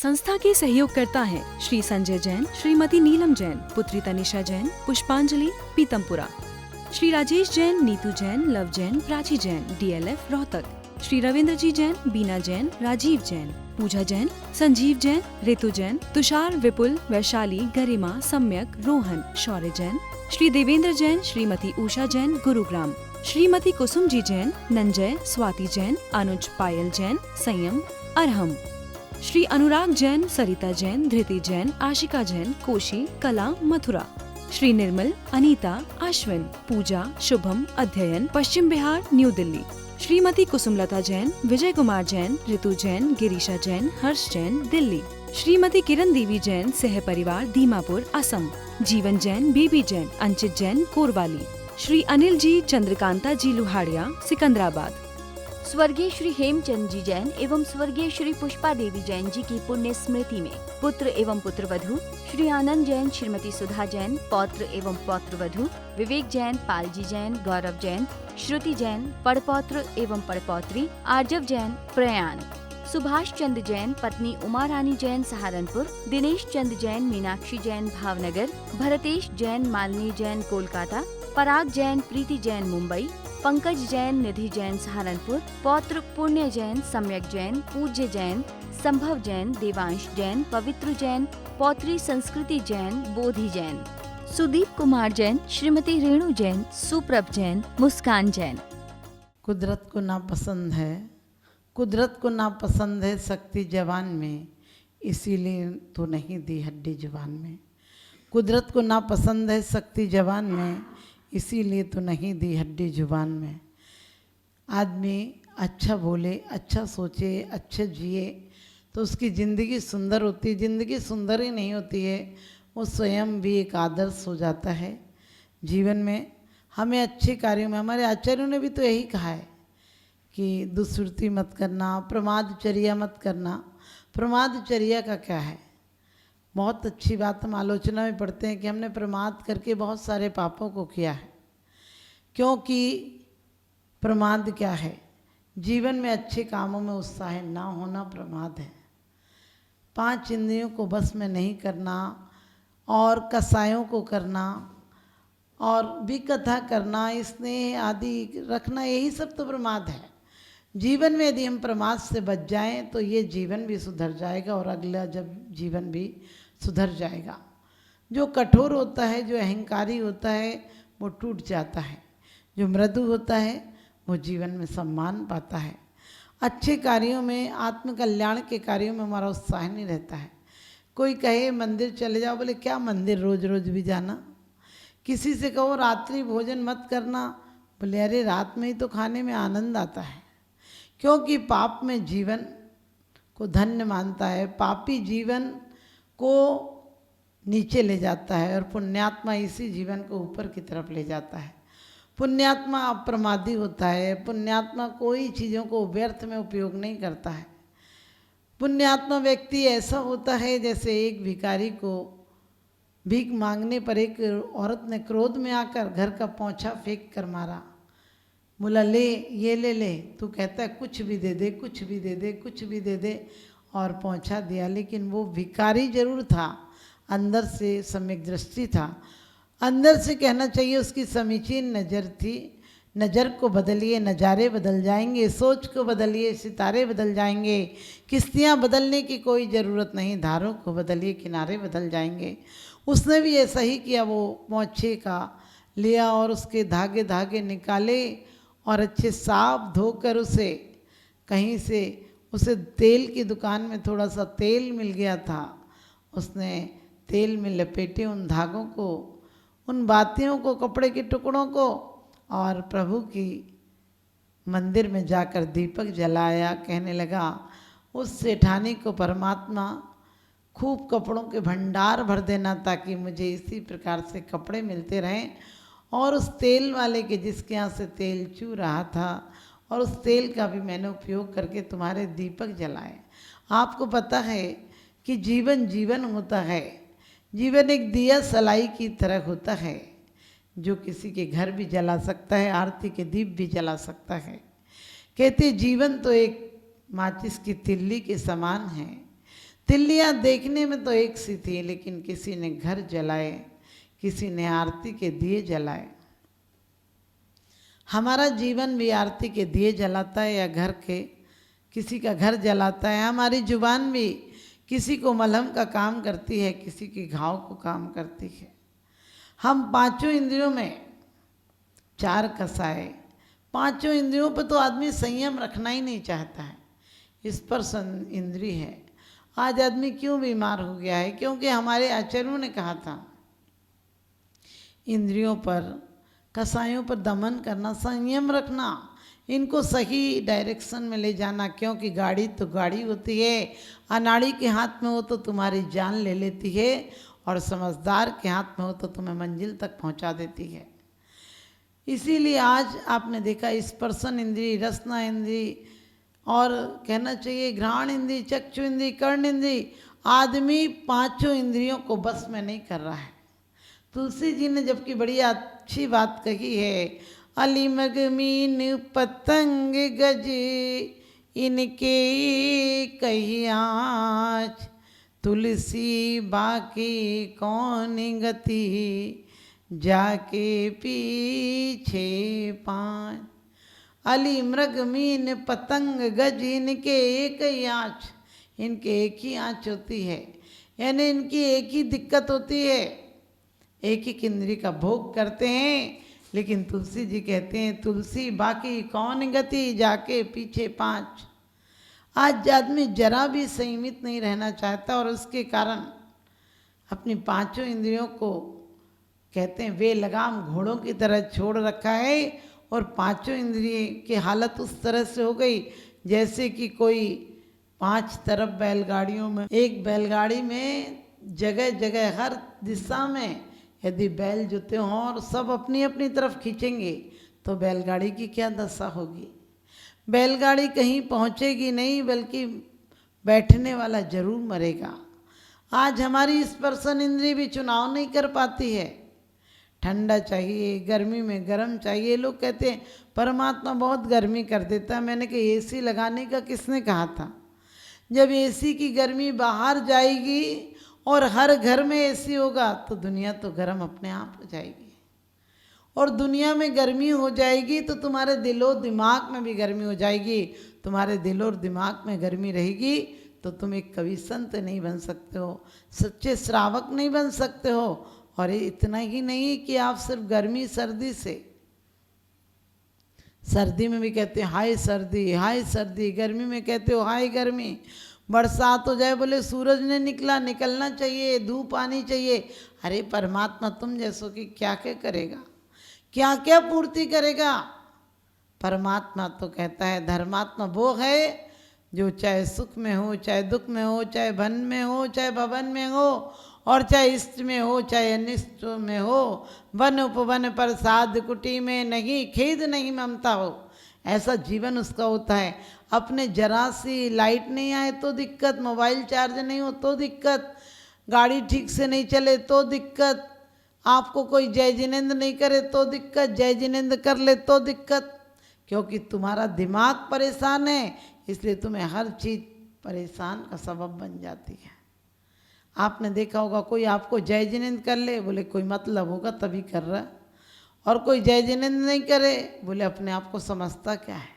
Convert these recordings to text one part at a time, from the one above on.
संस्था के सहयोगकर्ता हैं श्री संजय जैन, श्रीमती नीलम जैन, पुत्री तनिषा जैन, पुष्पांजलि पीतमपुरा, श्री राजेश जैन, नीतू जैन, लव जैन, प्राची जैन, DLF रोहतक, श्री रविंद्र जी जैन, बीना जैन, राजीव जैन, पूजा जैन, संजीव जैन, ऋतु जैन, तुषार, विपुल, वैशाली, गरिमा, सम्यक, रोहन, शौर्य जैन, श्री देवेंद्र जैन, श्रीमती उषा जैन, गुरुग्राम, श्रीमती कुसुम जी जैन, नंजय, स्वाति जैन, अनुज, पायल जैन, संयम, अरहम, श्री अनुराग जैन, सरिता जैन, धृति जैन, आशिका जैन, कोशी, कला, मथुरा, श्री निर्मल, अनीता, अश्विन, पूजा, शुभम, अध्ययन, पश्चिम बिहार, न्यू दिल्ली, श्रीमती कुसुमलता जैन, विजय कुमार जैन, ऋतु जैन, गिरीशा जैन, हर्ष जैन, दिल्ली, श्रीमती किरण देवी जैन, सह परिवार, दीमापुर, असम, जीवन जैन, बेबी जैन, अंचित जैन, कोरवाली, श्री अनिल जी, चंद्रकांता जी लुहाड़िया, सिकंदराबाद, स्वर्गीय श्री हेमचंद जी जैन एवं स्वर्गीय श्री पुष्पा देवी जैन जी की पुण्य स्मृति में पुत्र एवं पुत्रवधू श्री आनंद जैन, श्रीमती सुधा जैन, पौत्र एवं पौत्रवधू विवेक जैन, पालजी जैन, गौरव जैन, श्रुति जैन, पड़पौत्र एवं पड़पौत्री आर्जव जैन, प्रयाण, सुभाष चंद्र जैन, पत्नी उमा रानी जैन, सहारनपुर, दिनेश चंद जैन, मीनाक्षी जैन, भावनगर, भरतेश जैन, मालिनी जैन, कोलकाता, पराग जैन, प्रीति जैन, मुंबई, पंकज जैन, निधि जैन, सहारनपुर, पौत्र पुण्य जैन, सम्यक जैन, पूज्य जैन, संभव जैन, देवांश जैन, पवित्र जैन, पौत्री संस्कृति जैन, बोधि जैन, सुदीप कुमार जैन, श्रीमती रेणु जैन, सुप्रभ जैन, मुस्कान जैन। कुदरत को नापसंद है, कुदरत को नापसंद है शक्ति जवान में, इसीलिए तो नहीं दी हड्डी जुबान में। कुदरत को नापसंद है शक्ति जवान में, इसीलिए तो नहीं दी हड्डी जुबान में। आदमी अच्छा बोले, अच्छा सोचे, अच्छा जिए तो उसकी ज़िंदगी सुंदर होती है। ज़िंदगी सुंदर ही नहीं होती है, वो स्वयं भी एक आदर्श हो जाता है जीवन में। हमें अच्छे कार्यों में, हमारे आचार्यों ने भी तो यही कहा है कि दुष्कृति मत करना, प्रमादचर्या मत करना। प्रमादचर्या का क्या है? बहुत अच्छी बात हम आलोचना में पढ़ते हैं कि हमने प्रमाद करके बहुत सारे पापों को किया है। क्योंकि प्रमाद क्या है? जीवन में अच्छे कामों में उत्साह ना होना प्रमाद है। 5 इंद्रियों को बस में नहीं करना और कसायों को करना और विकथा करना, स्नेह आदि रखना, यही सब तो प्रमाद है। जीवन में यदि हम प्रमाद से बच जाएं तो ये जीवन भी सुधर जाएगा और अगला जब जीवन भी सुधर जाएगा। जो कठोर होता है, जो अहंकारी होता है, वो टूट जाता है। जो मृदु होता है वो जीवन में सम्मान पाता है। अच्छे कार्यों में, आत्म कल्याण के कार्यों में हमारा उत्साह नहीं रहता है। कोई कहे मंदिर चले जाओ, बोले क्या मंदिर रोज रोज भी जाना। किसी से कहो रात्रि भोजन मत करना, बोले अरे रात में ही तो खाने में आनंद आता है। क्योंकि पाप में जीवन को धन्य मानता है, पापी जीवन को नीचे ले जाता है और पुण्यात्मा इसी जीवन को ऊपर की तरफ ले जाता है। पुण्यात्मा अप्रमादी होता है, पुण्यात्मा कोई चीज़ों को व्यर्थ में उपयोग नहीं करता है। पुण्यात्मा व्यक्ति ऐसा होता है जैसे एक भिखारी को भीख मांगने पर एक औरत ने क्रोध में आकर घर का पोंछा फेंक कर मारा। बोला ले, ये ले ले। तू कहता है कुछ भी दे दे, कुछ भी दे दे, कुछ भी दे दे, और पहुंचा दिया। लेकिन वो भिखारी जरूर था, अंदर से सम्यक दृष्टि था। अंदर से कहना चाहिए उसकी समीचीन नज़र थी। नज़र को बदलिए, नज़ारे बदल जाएंगे। सोच को बदलिए, सितारे बदल जाएंगे। किश्तियाँ बदलने की कोई ज़रूरत नहीं, धारों को बदलिए, किनारे बदल जाएंगे। उसने भी ऐसा ही किया। वो पोंछे का लिया और उसके धागे धागे निकाले और अच्छे साफ धोकर उसे कहीं से, उसे तेल की दुकान में थोड़ा सा तेल मिल गया था, उसने तेल में लपेटे उन धागों को, उन बातियों को, कपड़े के टुकड़ों को, और प्रभु की मंदिर में जाकर दीपक जलाया। कहने लगा उस सेठानी को परमात्मा खूब कपड़ों के भंडार भर देना ताकि मुझे इसी प्रकार से कपड़े मिलते रहें। और उस तेल वाले के जिसके यहाँ से तेल चू रहा था, और उस तेल का भी मैंने उपयोग करके तुम्हारे दीपक जलाए। आपको पता है कि जीवन जीवन होता है। जीवन एक दिया सलाई की तरह होता है जो किसी के घर भी जला सकता है, आरती के दीप भी जला सकता है। कहते जीवन तो एक माचिस की तिल्ली के समान है। तिल्लियाँ देखने में तो एक सी थी, लेकिन किसी ने घर जलाए, किसी ने आरती के दिए जलाए। हमारा जीवन भी आरती के दिए जलाता है या घर के किसी का घर जलाता है। हमारी जुबान भी किसी को मलहम का काम करती है, किसी के घाव को काम करती है। हम पांचों इंद्रियों में चार कसाए, पांचों इंद्रियों पर तो आदमी संयम रखना ही नहीं चाहता है। स्पर्श इंद्री है। आज आदमी क्यों बीमार हो गया है? क्योंकि हमारे आचार्यों ने कहा था इंद्रियों पर, कसायों पर दमन करना, संयम रखना, इनको सही डायरेक्शन में ले जाना। क्योंकि गाड़ी तो गाड़ी होती है, अनाड़ी के हाथ में हो तो तुम्हारी जान ले लेती है, और समझदार के हाथ में हो तो तुम्हें मंजिल तक पहुंचा देती है। इसीलिए आज आपने देखा स्पर्शन इंद्री, रसना इंद्री, और कहना चाहिए घ्राण इंद्री, चक्षु इंद्री, कर्ण इंद्री, आदमी पांचों इंद्रियों को बस में नहीं कर रहा है। तुलसी जी ने जबकि बड़ी अच्छी बात कही है, अली मग मीन पतंग गज इनके कही आँच, तुलसी बाकी कौन गति जाके पीछे पाँच। अली मृग मीन पतंग गज इनके एक ही आँच, इनके एक ही आँच होती है, यानी इनकी एक ही दिक्कत होती है, एक ही इंद्री का भोग करते हैं। लेकिन तुलसी जी कहते हैं तुलसी बाकी कौन गति जाके पीछे पाँच। आज आदमी जरा भी संयमित नहीं रहना चाहता, और उसके कारण अपनी पांचों इंद्रियों को कहते हैं वे लगाम घोड़ों की तरह छोड़ रखा है। और पांचों इंद्रिय की हालत उस तरह से हो गई जैसे कि कोई पांच तरफ बैलगाड़ियों में, एक बैलगाड़ी में जगह जगह हर दिशा में यदि बैल जुते हों और सब अपनी अपनी तरफ खींचेंगे तो बैलगाड़ी की क्या दशा होगी। बैलगाड़ी कहीं पहुंचेगी नहीं, बल्कि बैठने वाला जरूर मरेगा। आज हमारी स्पर्शन इंद्री भी चुनाव नहीं कर पाती है। ठंडा चाहिए, गर्मी में गर्म चाहिए। लोग कहते हैं परमात्मा बहुत गर्मी कर देता है। मैंने कहा एसी लगाने का किसने कहा था? जब एसी की गर्मी बाहर जाएगी और हर घर में एसी होगा तो दुनिया तो गर्म अपने आप हो जाएगी। और दुनिया में गर्मी हो जाएगी तो तुम्हारे दिलो दिमाग में भी गर्मी हो जाएगी। तुम्हारे दिल और दिमाग में गर्मी रहेगी तो तुम एक कवि संत नहीं बन सकते हो, सच्चे श्रावक नहीं बन सकते हो। और इतना ही नहीं कि आप सिर्फ गर्मी सर्दी से, सर्दी में भी कहते हैं हाय सर्दी हाय सर्दी, गर्मी में कहते हो हाय गर्मी। बरसात हो जाए बोले सूरज ने निकलना चाहिए, धूप आनी चाहिए। अरे परमात्मा तुम जैसों की क्या क्या करेगा, क्या क्या पूर्ति करेगा। परमात्मा तो कहता है धर्मात्मा वो है जो चाहे सुख में हो, चाहे दुख में हो, चाहे वन में हो, चाहे भवन में हो, और चाहे इष्ट में हो, चाहे अनिष्ट में हो, वन उपवन प्रसाद कुटी में नहीं खेद नहीं ममता हो। ऐसा जीवन उसका होता है। अपने जरा सी लाइट नहीं आए तो दिक्कत, मोबाइल चार्ज नहीं हो तो दिक्कत, गाड़ी ठीक से नहीं चले तो दिक्कत, आपको कोई जय जिनेंद्र नहीं करे तो दिक्कत, जय जिनेंद्र कर ले तो दिक्कत। क्योंकि तुम्हारा दिमाग परेशान है, इसलिए तुम्हें हर चीज़ परेशान का सबब बन जाती है। आपने देखा होगा कोई आपको जय जिनेंद्र कर ले, बोले कोई मतलब होगा तभी कर रहा है, और कोई जय जिनेंद्र नहीं करे बोले अपने आप को समझता क्या है।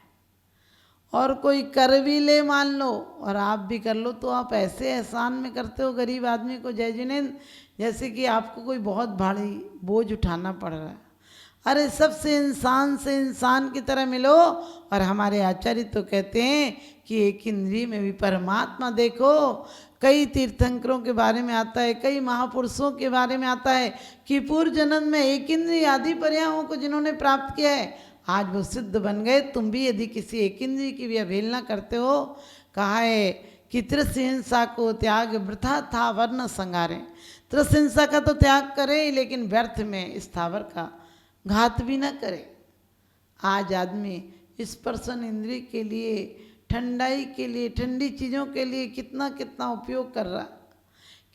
और कोई कर भी ले मान लो और आप भी कर लो तो आप ऐसे एहसान में करते हो गरीब आदमी को जय जिनेंद्र जैसे कि आपको कोई बहुत भारी बोझ उठाना पड़ रहा है। अरे सबसे इंसान की तरह मिलो। और हमारे आचार्य तो कहते हैं कि एक इंद्रिय में भी परमात्मा देखो। कई तीर्थंकरों के बारे में आता है, कई महापुरुषों के बारे में आता है कि पूर्व जन्म में एक इंद्रिय आदि पर्यायों को जिन्होंने प्राप्त किया है आज वो सिद्ध बन गए। तुम भी यदि किसी एक इंद्रिय की भी अवहेलना करते हो, कहा है कि त्रिहिंसा को त्याग वृथा था वर्ण संगारे। त्रिहिंसा का तो त्याग करे लेकिन व्यर्थ में स्थावर का घात भी न करे। आज आदमी स्पर्शन इंद्रिय के लिए, ठंडाई के लिए, ठंडी चीज़ों के लिए कितना कितना उपयोग कर रहा,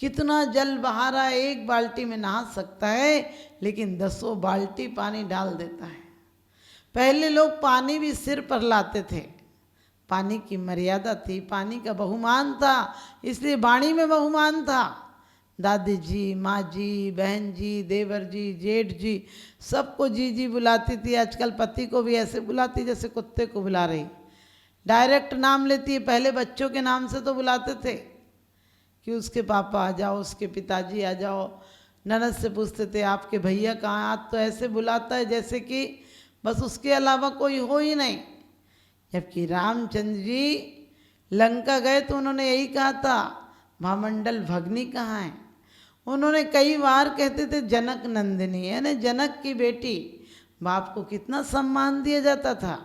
कितना जल बहा रहा है। एक बाल्टी में नहा सकता है लेकिन 10 बाल्टी पानी डाल देता है। पहले लोग पानी भी सिर पर लाते थे, पानी की मर्यादा थी, पानी का बहुमान था, इसलिए वाणी में बहुमान था। दादी जी, माँ जी, बहन जी, देवर जी, जेठ जी, सबको जी जी बुलाती थी। आजकल पति को भी ऐसे बुलाती जैसे कुत्ते को बुला रही, डायरेक्ट नाम लेती है। पहले बच्चों के नाम से तो बुलाते थे कि उसके पापा आ जाओ, उसके पिताजी आ जाओ। ननद से पूछते थे आपके भैया कहाँ, आज तो ऐसे बुलाता है जैसे कि बस उसके अलावा कोई हो ही नहीं। जबकि रामचंद्र जी लंका गए तो उन्होंने यही कहा था, महामंडल भगनी कहाँ है। उन्होंने कई बार कहते थे जनक नंदिनी, यानी जनक की बेटी। बाप को कितना सम्मान दिया जाता था,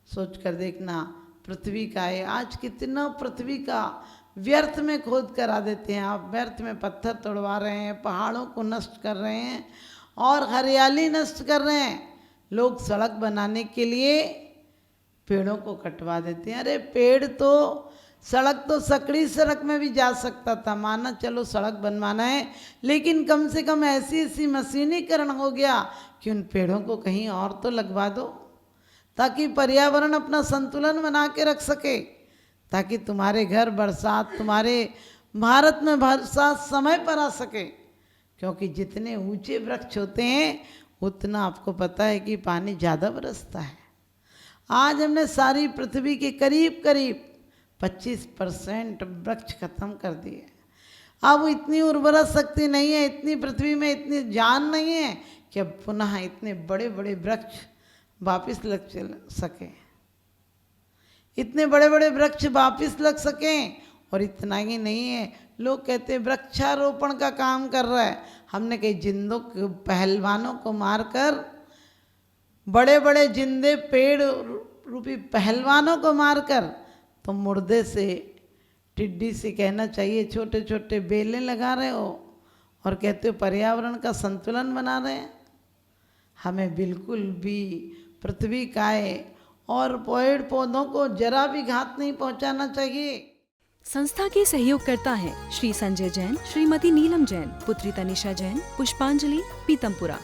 सोच कर देखना। पृथ्वी का है आज, कितना पृथ्वी का व्यर्थ में खोद करा देते हैं आप, व्यर्थ में पत्थर तोड़वा रहे हैं, पहाड़ों को नष्ट कर रहे हैं और हरियाली नष्ट कर रहे हैं। लोग सड़क बनाने के लिए पेड़ों को कटवा देते हैं। अरे पेड़ तो, सड़क तो सकड़ी सड़क में भी जा सकता था, माना चलो सड़क बनवाना है, लेकिन कम से कम ऐसी ऐसी मशीनीकरण हो गया कि उन पेड़ों को कहीं और तो लगवा दो, ताकि पर्यावरण अपना संतुलन बना के रख सके, ताकि तुम्हारे घर बरसात, तुम्हारे भारत में बरसात समय पर आ सके। क्योंकि जितने ऊंचे वृक्ष होते हैं उतना आपको पता है कि पानी ज़्यादा बरसता है। आज हमने सारी पृथ्वी के करीब करीब 25% वृक्ष खत्म कर दिए। अब इतनी उर्वरा शक्ति नहीं है, इतनी पृथ्वी में इतनी जान नहीं है कि अब पुनः इतने बड़े बड़े वृक्ष वापिस लग सके, इतने बड़े बड़े वृक्ष वापिस लग सकें। और इतना ही नहीं है, लोग कहते हैं वृक्षारोपण का काम कर रहा है। हमने कई जिंदों पहलवानों को मारकर, बड़े बड़े जिंदे पेड़ रूपी पहलवानों को मारकर, तो मुर्दे से, टिड्डी से कहना चाहिए, छोटे छोटे बेलें लगा रहे हो और कहते हो पर्यावरण का संतुलन बना रहे हैं। हमें बिल्कुल भी पृथ्वी काय और पेड़ पौधों को जरा भी घात नहीं पहुंचाना चाहिए। संस्था के सहयोगकर्ता हैं श्री संजय जैन, श्रीमती नीलम जैन, पुत्री तनिषा जैन, पुष्पांजलि, पीतमपुरा।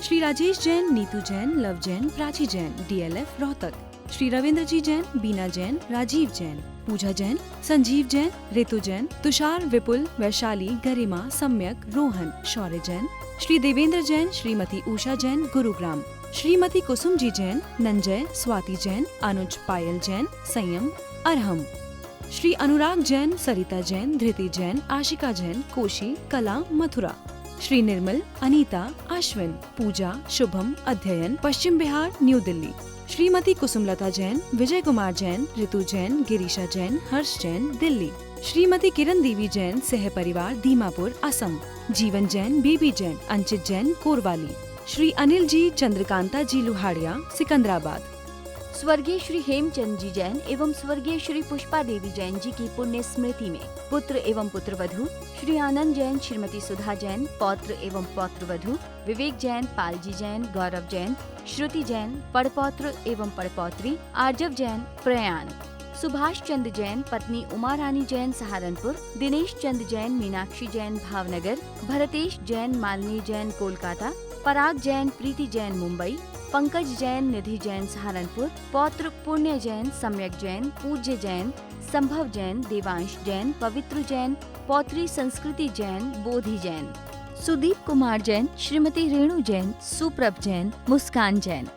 श्री राजेश जैन, नीतू जैन, लव जैन, प्राची जैन, DLF रोहतक। श्री रविंद्र जी जैन, बीना जैन, राजीव जैन, पूजा जैन, संजीव जैन, ऋतु जैन, तुषार, विपुल, वैशाली, गरिमा, सम्यक, रोहन, शौर्य जैन। श्री देवेंद्र जैन, श्रीमती उषा जैन, गुरुग्राम। श्रीमती कुसुम जी जैन, नंजय, स्वाति जैन, अनुज, पायल जैन, संयम, अरहम। श्री अनुराग जैन, सरिता जैन, धृति जैन, आशिका जैन, कोशी, कला, मथुरा। श्री निर्मल, अनीता, अश्विन, पूजा, शुभम, अध्ययन, पश्चिम बिहार, न्यू दिल्ली। श्रीमती कुसुमलता जैन, विजय कुमार जैन, ऋतु जैन, गिरीशा जैन, हर्ष जैन, दिल्ली। श्रीमती किरण देवी जैन, सह परिवार, दीमापुर, असम। जीवन जैन, बेबी जैन, अंचित जैन, कोरवाली। श्री अनिल जी, चंद्रकांता जी लुहाड़िया, सिकंदराबाद। स्वर्गीय श्री हेमचंद जी जैन एवं स्वर्गीय श्री पुष्पा देवी जैन जी की पुण्य स्मृति में पुत्र एवं पुत्रवधू श्री आनंद जैन, श्रीमती सुधा जैन, पौत्र एवं पौत्रवधू विवेक जैन, पालजी जैन, गौरव जैन, श्रुति जैन, पड़पौत्र एवं पड़पौत्री आर्जव जैन, प्रयाण। सुभाष चंद्र जैन, पत्नी उमा रानी जैन, सहारनपुर। दिनेश चंद्र जैन, मीनाक्षी जैन, भावनगर। भरतेश जैन, मालिनी जैन, कोलकाता। पराग जैन, प्रीति जैन, मुंबई। पंकज जैन, निधि जैन, सहारनपुर। पौत्र पुण्य जैन, सम्यक जैन, पूज्य जैन, संभव जैन, देवांश जैन, पवित्र जैन। पौत्री संस्कृति जैन, बोधि जैन। सुदीप कुमार जैन, श्रीमती रेणु जैन, सुप्रभ जैन, मुस्कान जैन।